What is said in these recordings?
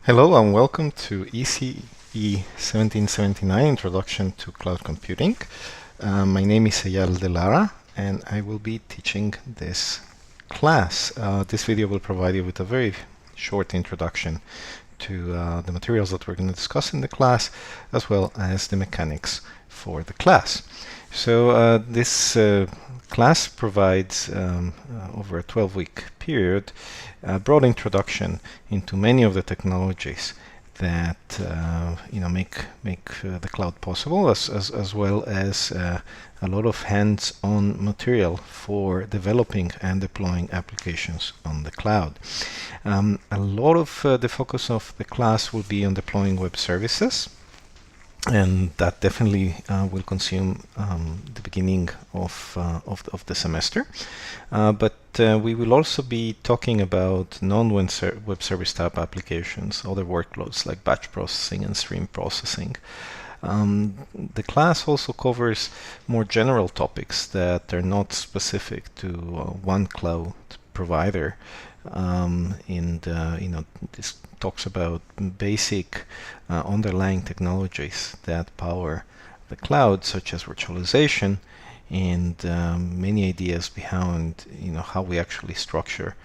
Hello and welcome to ECE 1779 Introduction to Cloud Computing. My name is Eyal de Lara and I will be teaching this class. This video will provide you with a very short introduction to the materials that we're going to discuss in the class, as well as the mechanics for the class. So this class provides over a 12-week period a broad introduction into many of the technologies that make the cloud possible, as well as a lot of hands-on material for developing and deploying applications on the cloud. A lot of the focus of the class will be on deploying web services, and that definitely will consume the beginning of the semester. But we will also be talking about non-web service type applications, other workloads like batch processing and stream processing. The class also covers more general topics that are not specific to one cloud provider. This talks about basic underlying technologies that power the cloud, such as virtualization, and many ideas behind how we actually structure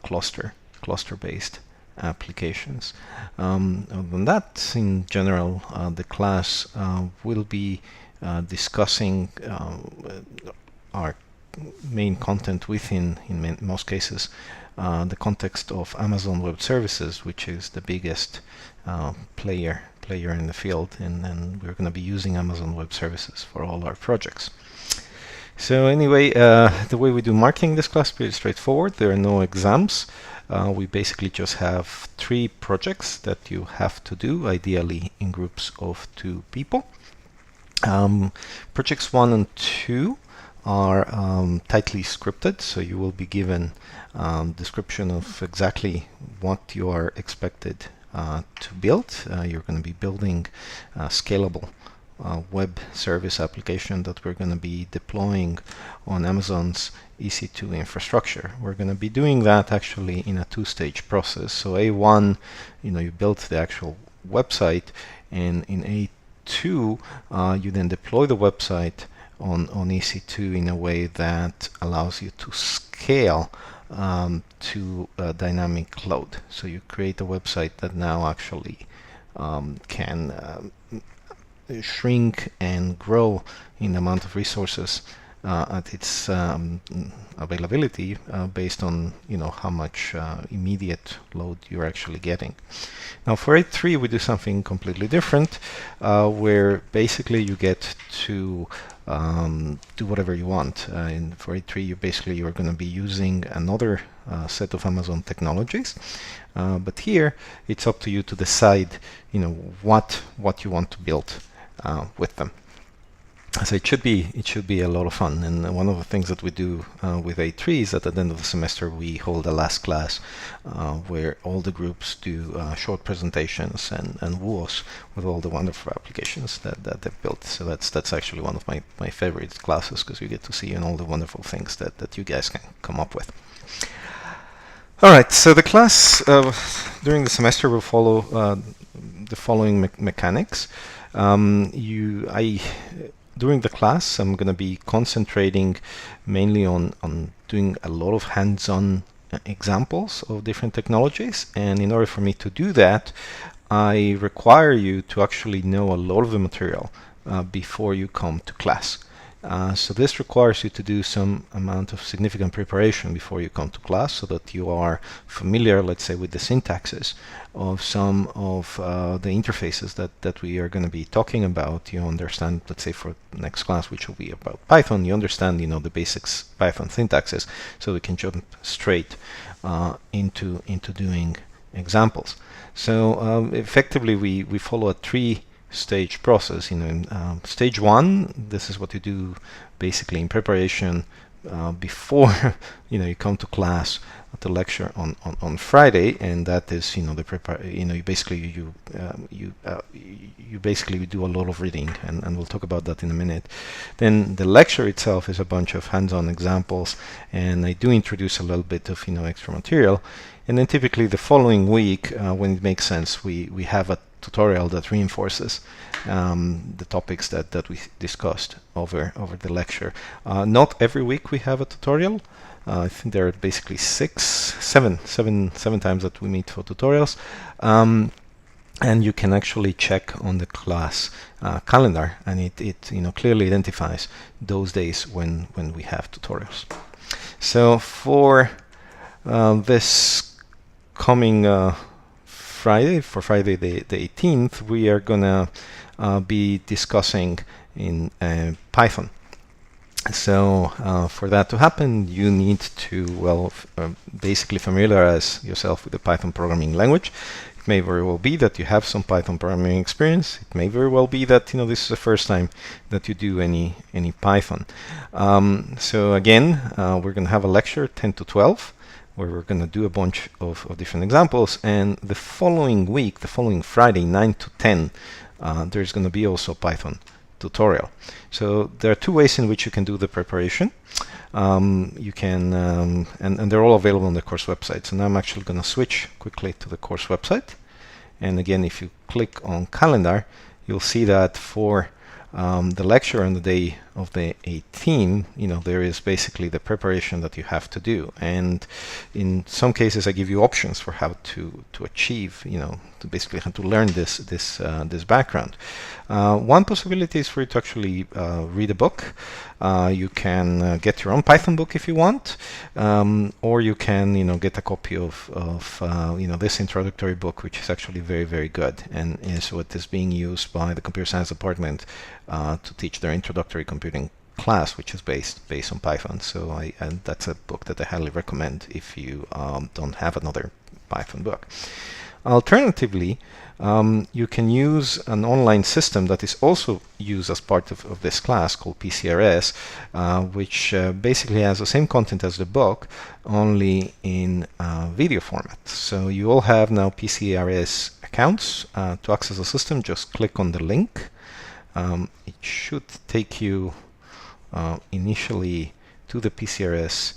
cluster-based applications. Other than that, in general, the class will be discussing our main content within, in most cases, the context of Amazon Web Services, which is the biggest player in the field, and we're going to be using Amazon Web Services for all our projects. So anyway, the way we do marking this class is pretty straightforward. There are no exams. We basically just have 3 projects that you have to do, ideally in groups of 2 people. Projects 1 and 2 are tightly scripted, so you will be given description of exactly what you are expected to build. You're going to be building a scalable web service application that we're going to be deploying on Amazon's EC2 infrastructure. We're going to be doing that actually in a 2-stage process. So A1, you build the actual website, and in A2 you then deploy the website on EC2 in a way that allows you to scale to a dynamic load. So you create a website that now actually can shrink and grow in the amount of resources at its availability based on how much immediate load you're actually getting. Now for A3 we do something completely different, where basically you get to do whatever you want. And for A3 you're going to be using another set of Amazon technologies, but here it's up to you to decide what you want to build with them. So it should be a lot of fun. And one of the things that we do with A3 is that at the end of the semester we hold a last class where all the groups do short presentations and woo us with all the wonderful applications that they've built. So that's actually one of my favorite classes, because you get to see all the wonderful things that you guys can come up with. All right, so the class during the semester will follow the following mechanics. During the class, I'm going to be concentrating mainly on doing a lot of hands-on examples of different technologies, and in order for me to do that, I require you to actually know a lot of the material before you come to class. So this requires you to do some amount of significant preparation before you come to class, so that you are familiar, let's say, with the syntaxes of some of the interfaces that we are going to be talking about. You understand, let's say for next class, which will be about Python, you understand the basics Python syntaxes, so we can jump straight into doing examples. So effectively we follow a 3-stage process. In stage 1, this is what you do basically in preparation before you come to class at the lecture on Friday, and that is you basically you basically do a lot of reading, and we'll talk about that in a minute. Then the lecture itself is a bunch of hands-on examples, and I do introduce a little bit of extra material. And then typically the following week, when it makes sense, we have a tutorial that reinforces the topics that we discussed over the lecture. Not every week we have a tutorial. I think there are basically seven times that we meet for tutorials. And you can actually check on the class calendar, and it clearly identifies those days when we have tutorials. So for this coming Friday, the 18th, we are gonna be discussing in Python. So for that to happen, you need to basically familiarize yourself with the Python programming language. It may very well be that you have some Python programming experience. It may very well be that this is the first time that you do any Python. So again, we're going to have a lecture 10 to 12. Where we're going to do a bunch of different examples, and the following week, the following Friday, 9 to 10, there's going to be also a Python tutorial. So there are two ways in which you can do the preparation. You can, and they're all available on the course website. So now I'm actually going to switch quickly to the course website. And again, if you click on calendar, you'll see that for the lecture on the day of the 18th, there is basically the preparation that you have to do. And in some cases, I give you options for how to achieve, to basically how to learn this background. One possibility is for you to actually read a book. You can get your own Python book if you want, or you can, get a copy of this introductory book, which is actually very, very good, and is what is being used by the computer science department to teach their introductory computing class, which is based on Python. So and that's a book that I highly recommend if you don't have another Python book. Alternatively, you can use an online system that is also used as part of this class called PCRS, which basically has the same content as the book, only in video format. So you all have now PCRS accounts. To access the system, just click on the link. It should take you initially to the PCRS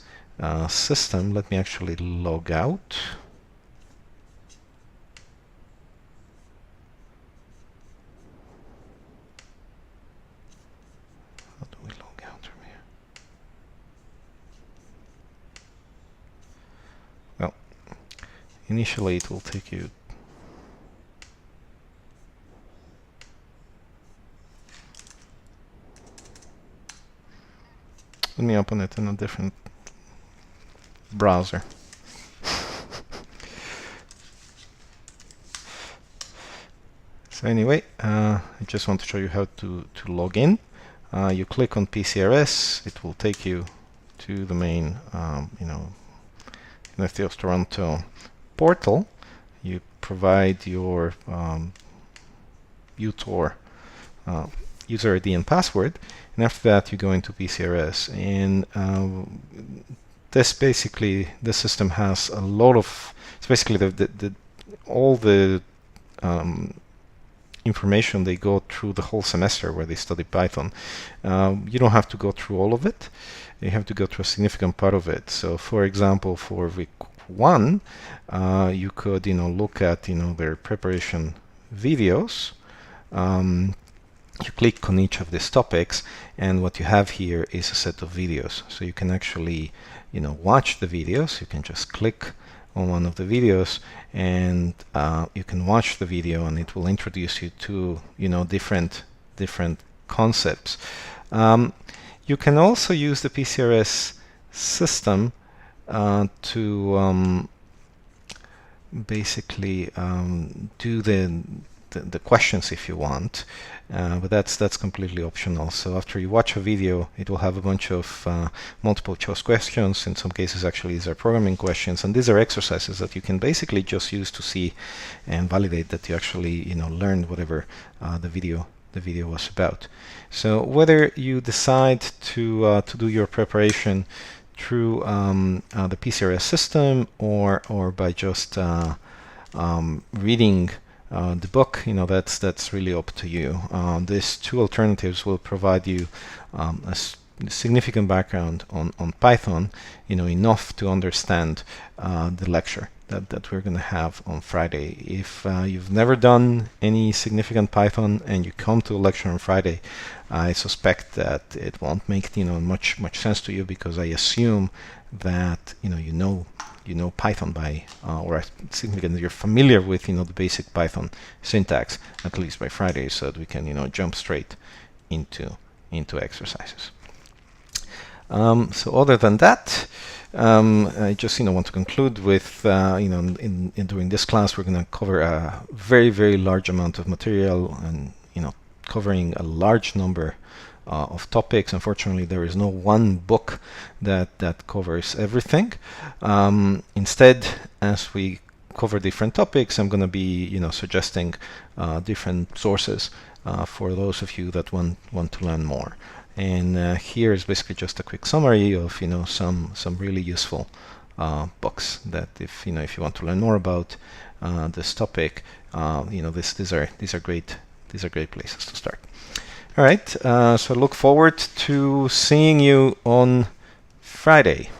system. Let me actually log out. How do we log out from here? Well, initially it will take you Let me open it in a different browser. So anyway, I just want to show you how to log in. You click on PCRS, it will take you to the main, University of Toronto portal. You provide your UTOR user ID and password, and after that you go into PCRS. And this system has a lot of, it's basically all the information they go through the whole semester where they study Python. You don't have to go through all of it. You have to go through a significant part of it. So for example, for week 1, you could look at their preparation videos. You click on each of these topics, and what you have here is a set of videos. So you can actually watch the videos. You can just click on one of the videos, and you can watch the video, and it will introduce you to different concepts. You can also use the PCRS system to basically do the questions if you want, but that's completely optional. So after you watch a video, it will have a bunch of multiple choice questions. In some cases, actually, these are programming questions, and these are exercises that you can basically just use to see and validate that you actually learned whatever the video the video was about. So whether you decide to do your preparation through the PCRS system or by just reading the book, that's really up to you. These two alternatives will provide you a significant background on Python, enough to understand the lecture that we're going to have on Friday. If you've never done any significant Python and you come to a lecture on Friday, I suspect that it won't make much sense to you, because I assume that you know Python by or significantly you're familiar with the basic Python syntax, at least by Friday, so that we can jump straight into exercises. So other than that, I just want to conclude with during this class we're going to cover a very large amount of material, and covering a large number of topics. Unfortunately, there is no one book that covers everything. Instead, as we cover different topics, I'm going to be suggesting different sources for those of you that want to learn more. And here is basically just a quick summary of some really useful books that if you want to learn more about this topic, these are great places to start. All right, so I look forward to seeing you on Friday.